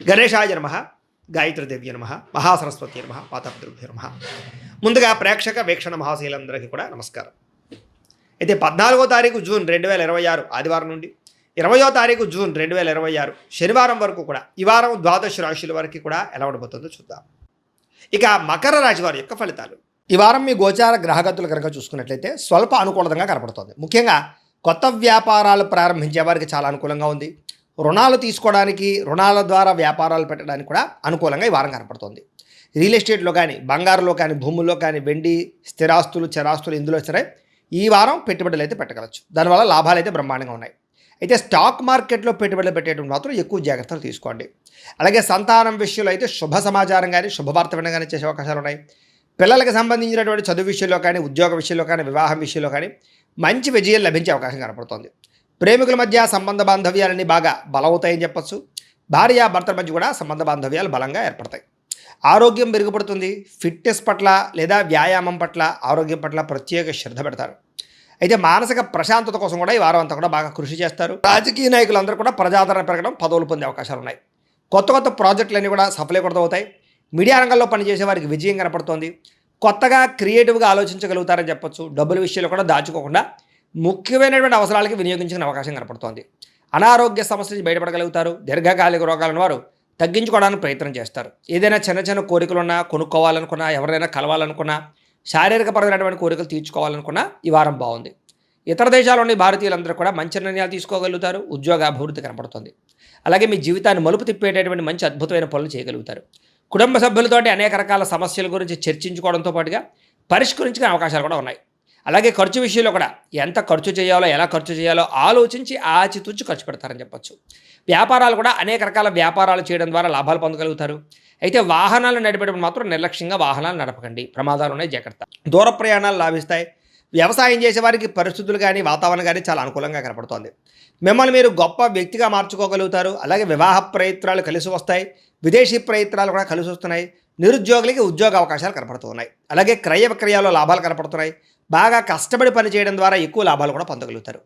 గణేశాయ నమః, గాయత్రీదేవ్య నమః, మహాసరస్వతి నమః, పాతాపితృభ్యో నమః. ముందుగా ప్రేక్షక వీక్షణ మహాశీలందరికీ కూడా నమస్కారం. అయితే 14వ తారీఖు జూన్ 2026 ఆదివారం నుండి 20వ తారీఖు జూన్ 2026 శనివారం వరకు కూడా ఈ వారం ద్వాదశ రాశుల వరకు కూడా ఎలా ఉండబోతుందో చూద్దాం. ఇక మకర రాశి వారి యొక్క ఫలితాలు. ఈ వారం మీ గోచార గ్రహగతులు కనుక చూసుకున్నట్లయితే స్వల్ప అనుకూలంగా కనపడుతుంది. ముఖ్యంగా కొత్త వ్యాపారాలు ప్రారంభించే వారికి చాలా అనుకూలంగా ఉంది. రుణాలు తీసుకోవడానికి, రుణాల ద్వారా వ్యాపారాలు పెట్టడానికి కూడా అనుకూలంగా ఈ వారం కనపడుతుంది. రియల్ ఎస్టేట్లో కానీ, బంగారులో కానీ, భూముల్లో కానీ, వెండి, స్థిరాస్తులు, చరాస్తులు ఇందులో సరే ఈ వారం పెట్టుబడులు అయితే పెట్టగలచ్చు. దానివల్ల లాభాలు అయితే బ్రహ్మాండంగా ఉన్నాయి. అయితే స్టాక్ మార్కెట్లో పెట్టుబడులు పెట్టేటప్పుడు మాత్రం ఎక్కువ జాగ్రత్తలు తీసుకోండి. అలాగే సంతానం విషయంలో అయితే శుభ సమాచారం కానీ, శుభవార్త వినడం కానీ చేసే అవకాశాలు ఉన్నాయి. పిల్లలకు సంబంధించినటువంటి చదువు విషయంలో కానీ, ఉద్యోగ విషయంలో కానీ, వివాహం విషయంలో కానీ మంచి విజయం లభించే అవకాశం కనపడుతుంది. ప్రేమికుల మధ్య సంబంధ బాంధవ్యాలన్నీ బాగా బలవుతాయని చెప్పచ్చు. భార్యాభర్తల మధ్య కూడా సంబంధ బాంధవ్యాలు బలంగా ఏర్పడతాయి. ఆరోగ్యం మెరుగుపడుతుంది. ఫిట్నెస్ పట్ల లేదా వ్యాయామం పట్ల, ఆరోగ్యం పట్ల ప్రత్యేక శ్రద్ధ పెడతారు. అయితే మానసిక ప్రశాంతత కోసం కూడా ఈ వారం అంతా కూడా బాగా కృషి చేస్తారు. రాజకీయ నాయకులందరూ కూడా ప్రజాదరణ పెరగడం, పదవులు పొందే అవకాశాలు ఉన్నాయి. కొత్త కొత్త ప్రాజెక్టులన్నీ కూడా సఫలీకృతమవుతాయి. మీడియా రంగంలో పనిచేసే వారికి విజయం కనపడుతోంది. కొత్తగా క్రియేటివ్గా ఆలోచించగలుగుతారని చెప్పొచ్చు. డబ్బుల విషయంలో కూడా దాచుకోకుండా ముఖ్యమైనటువంటి అవసరాలకి వినియోగించుకునే అవకాశం కనపడుతోంది. అనారోగ్య సమస్య నుంచి బయటపడగలుగుతారు. దీర్ఘకాలిక రోగాలను వారు తగ్గించుకోవడానికి ప్రయత్నం చేస్తారు. ఏదైనా చిన్న చిన్న కోరికలున్నా, కొనుక్కోవాలనుకున్నా, ఎవరైనా కలవాలనుకున్నా, శారీరకపరమైనటువంటి కోరికలు తీర్చుకోవాలనుకున్నా ఈ వారం బాగుంది. ఇతర దేశాల్లోని భారతీయులందరూ కూడా మంచి నిర్ణయాలు తీసుకోగలుగుతారు. ఉద్యోగ అభివృద్ధి కనపడుతుంది. అలాగే మీ జీవితాన్ని మలుపు తిప్పేటటువంటి మంచి అద్భుతమైన పనులు చేయగలుగుతారు. కుటుంబ సభ్యులతోటి అనేక రకాల సమస్యల గురించి చర్చించుకోవడంతో పాటుగా పరిష్కరించుకునే అవకాశాలు కూడా ఉన్నాయి. అలాగే ఖర్చు విషయంలో కూడా ఎంత ఖర్చు చేయాలో, ఎలా ఖర్చు చేయాలో ఆలోచించి ఆచితూచి ఖర్చు పెడతారని చెప్పొచ్చు. వ్యాపారాలు కూడా అనేక రకాల వ్యాపారాలు చేయడం ద్వారా లాభాలు పొందగలుగుతారు. అయితే వాహనాలు నడిపేటప్పుడు మాత్రం నిర్లక్ష్యంగా వాహనాలు నడపకండి. ప్రమాదాలు ఉన్నాయి, జాగ్రత్త. దూర ప్రయాణాలు లాభిస్తాయి. వ్యవసాయం చేసే వారికి పరిస్థితులు కానీ, వాతావరణం కానీ చాలా అనుకూలంగా కనపడుతోంది. మిమ్మల్ని మీరు గొప్ప వ్యక్తిగా మార్చుకోగలుగుతారు. అలాగే వివాహ ప్రయత్నాలు కలిసి వస్తాయి. విదేశీ ప్రయత్నాలు కూడా కలిసి వస్తున్నాయి. నిరుద్యోగులకి ఉద్యోగ అవకాశాలు కనపడుతున్నాయి. అలాగే క్రయ విక్రయాల్లో లాభాలు కనపడుతున్నాయి. బాగా కష్టపడి పని చేయడం ద్వారా ఎక్కువ లాభాలు కూడా పొందగలుగుతారు.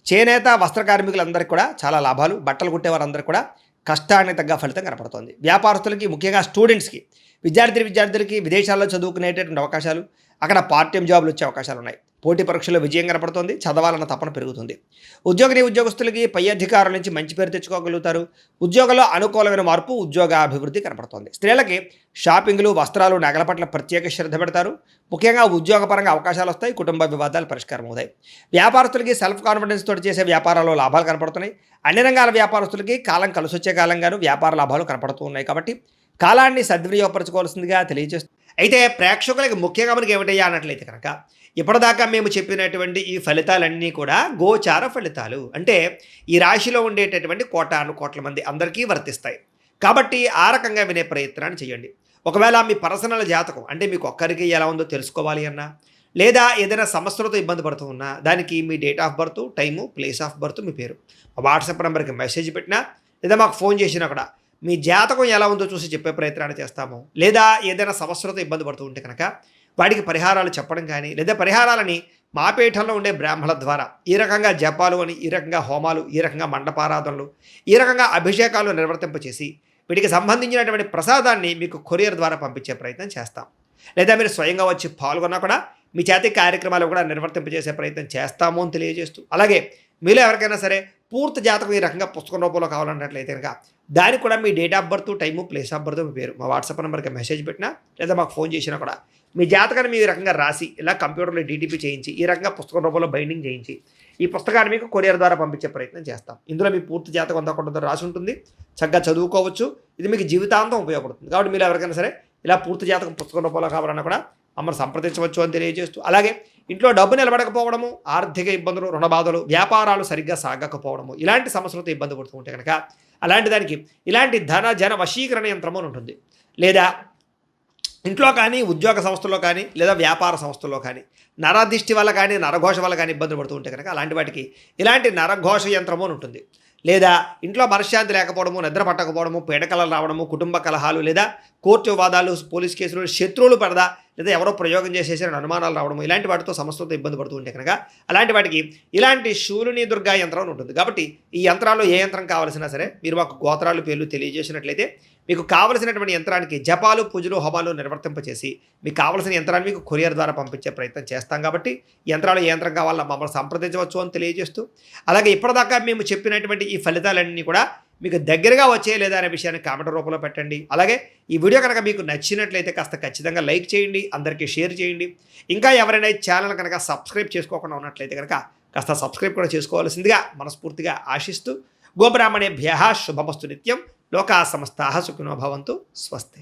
చేనేత వస్త్ర కార్మికులందరికీ కూడా చాలా లాభాలు. బట్టలు కుట్టేవారందరికీ కూడా కష్టానికి తగ్గ ఫలితం కనపడుతుంది. వ్యాపారస్తులకి, ముఖ్యంగా స్టూడెంట్స్కి, విద్యార్థులకి విదేశాల్లో చదువుకునేటటువంటి అవకాశాలు, అక్కడ పార్ట్ టైం జాబులు వచ్చే అవకాశాలు ఉన్నాయి. పోటీ పరీక్షల్లో విజయం కనపడుతుంది. చదవాలన్న తపన పెరుగుతుంది. ఉద్యోగస్తులకి పై అధికారుల నుంచి మంచి పేరు తెచ్చుకోగలుగుతారు. ఉద్యోగంలో అనుకూలమైన మార్పు, ఉద్యోగ అభివృద్ధి కనపడుతుంది. స్త్రీలకి షాపింగ్లు, వస్త్రాలు, నగల పట్ల ప్రత్యేక శ్రద్ధ పెడతారు. ముఖ్యంగా ఉద్యోగపరంగా అవకాశాలు వస్తాయి. కుటుంబ వివాదాలు పరిష్కారం అవుతాయి. వ్యాపారస్తులకి సెల్ఫ్ కాన్ఫిడెన్స్ తోటి చేసే వ్యాపారాల్లో లాభాలు కనపడుతున్నాయి. అన్ని రంగాల వ్యాపారస్తులకి కాలం కలిసి వచ్చే కాలంగాను వ్యాపార లాభాలు కనపడుతూ ఉన్నాయి. కాబట్టి కాలాన్ని సద్వినియోగపరచుకోవాల్సిందిగా తెలియజేస్తుంది. అయితే ప్రేక్షకులకి ముఖ్యంగా మనకి ఏమిటయ్యా అన్నట్లయితే కనుక, ఇప్పటిదాకా మేము చెప్పినటువంటి ఈ ఫలితాలన్నీ కూడా గోచార ఫలితాలు. అంటే ఈ రాశిలో ఉండేటటువంటి కోటాను కోట్ల మంది అందరికీ వర్తిస్తాయి. కాబట్టి ఆ రకంగా వినే ప్రయత్నాన్ని చేయండి. ఒకవేళ మీ పర్సనల్ జాతకం అంటే మీకు ఒక్కరికి ఎలా ఉందో తెలుసుకోవాలి అన్నా, లేదా ఏదైనా సమస్యలతో ఇబ్బంది పడుతూ ఉన్నా, దానికి మీ date of birth, time, place of birth, మీ పేరు వాట్సాప్ నెంబర్కి మెసేజ్ పెట్టినా, లేదా మాకు ఫోన్ చేసినా కూడా మీ జాతకం ఎలా ఉందో చూసి చెప్పే ప్రయత్నాన్ని చేస్తాము. లేదా ఏదైనా సమస్యలతో ఇబ్బంది పడుతూ ఉంటే కనుక వాటికి పరిహారాలు చెప్పడం కానీ, లేదా పరిహారాలని మా పీఠంలో ఉండే బ్రాహ్మణుల ద్వారా ఈ రకంగా జపాలు అని, ఈ రకంగా హోమాలు, ఈ రకంగా మండపారాధనలు, ఈ రకంగా అభిషేకాలు నిర్వర్తింపచేసి వీటికి సంబంధించినటువంటి ప్రసాదాన్ని మీకు కొరియర్ ద్వారా పంపించే ప్రయత్నం చేస్తాం. లేదా మీరు స్వయంగా వచ్చి పాల్గొన్నా కూడా మీ చేతి కార్యక్రమాలు కూడా నిర్వర్తింపజేసే ప్రయత్నం చేస్తాము అని తెలియజేస్తూ, అలాగే మీలో ఎవరికైనా సరే పూర్తి జాతకం ఈ రకంగా పుస్తకం రూపంలో కావాలన్నట్లయితే కనుక దానికి కూడా మీ date of birth, time, place of birth, మీ పేరు మా వాట్సాప్ నెంబర్కి మెసేజ్ పెట్టినా, లేదా మాకు ఫోన్ చేసినా కూడా మీ జాతకాన్ని మీ రకంగా రాసి ఇలా కంప్యూటర్లో డీటీపీ చేయించి ఈ రకంగా పుస్తకం రూపంలో బైండింగ్ చేయించి ఈ పుస్తకాన్ని మీకు కొరియర్ ద్వారా పంపించే ప్రయత్నం చేస్తాం. ఇందులో మీ పూర్తి జాతకం అంతా కూడా రాసి ఉంటుంది. చక్కగా చదువుకోవచ్చు. ఇది మీకు జీవితాంతం ఉపయోగపడుతుంది. కాబట్టి మీరు ఎవరికైనా సరే ఇలా పూర్తి జాతకం పుస్తకం రూపంలో కావాలన్నా కూడా మమ్మల్ని సంప్రదించవచ్చు అని తెలియజేస్తూ, అలాగే ఇంట్లో డబ్బు నిలబడకపోవడము, ఆర్థిక ఇబ్బందులు, రుణ బాధలు, వ్యాపారాలు సరిగ్గా సాగకపోవడము, ఇలాంటి సమస్యలతో ఇబ్బంది పడుతూ ఉంటే కనుక అలాంటి దానికి ఇలాంటి ధన జన వశీకరణ యంత్రము అని ఉంటుంది. లేదా ఇంట్లో కానీ, ఉద్యోగ సంస్థల్లో కానీ, లేదా వ్యాపార సంస్థల్లో కానీ నరదిష్టి వల్ల కానీ, నరఘోష వల్ల కానీ ఇబ్బందులు పడుతూ ఉంటే కనుక అలాంటి వాటికి ఇలాంటి నరఘోష యంత్రము అని ఉంటుంది. లేదా ఇంట్లో మనశ్శాంతి లేకపోవడము, నిద్ర పట్టకపోవడము, పీడకలలు రావడము, కుటుంబ కలహాలు, లేదా కోర్టు వివాదాలు, పోలీస్ కేసులు, శత్రువులు పడదా లేదా ఎవరో ప్రయోగం చేసేసారని అనుమానాలు రావడం, ఇలాంటి వాటితో సమస్యలతో ఇబ్బంది పడుతూ ఉంటే కనుక అలాంటి వాటికి ఇలాంటి శూలిని దుర్గా యంత్రం అని ఉంటుంది. కాబట్టి ఈ యంత్రాల్లో ఏ యంత్రం కావాల్సినా సరే మీరు మాకు గోత్రాలు పేర్లు తెలియజేసినట్లయితే మీకు కావలసినటువంటి యంత్రానికి జపాలు, పూజలు, హోమాలు నిర్వర్తింపచేసి మీకు కావలసిన యంత్రాన్ని మీకు కొరియర్ ద్వారా పంపించే ప్రయత్నం చేస్తాం. కాబట్టి యంత్రాలు ఏ యంత్రం కావాలన్నా మమ్మల్ని సంప్రదించవచ్చు అని తెలియజేస్తూ, అలాగే ఇప్పటిదాకా మేము చెప్పినటువంటి ఈ ఫలితాలన్నీ కూడా మీకు దగ్గరగా వచ్చే లేదా అనే విషయాన్ని కామెంట్ రూపంలో పెట్టండి. అలాగే ఈ వీడియో కనుక మీకు నచ్చినట్లయితే కాస్త ఖచ్చితంగా లైక్ చేయండి, అందరికీ షేర్ చేయండి. ఇంకా ఎవరైనా ఈ ఛానల్ కనుక సబ్స్క్రైబ్ చేసుకోకుండా ఉన్నట్లయితే కనుక కాస్త సబ్స్క్రైబ్ కూడా చేసుకోవాల్సిందిగా మనస్ఫూర్తిగా ఆశిస్తూ, గోబ్రాహ్మణేభ్యః శుభమస్తు నిత్యం. లోకా సమస్తాః సుఖినో భవంతు. స్వస్తి.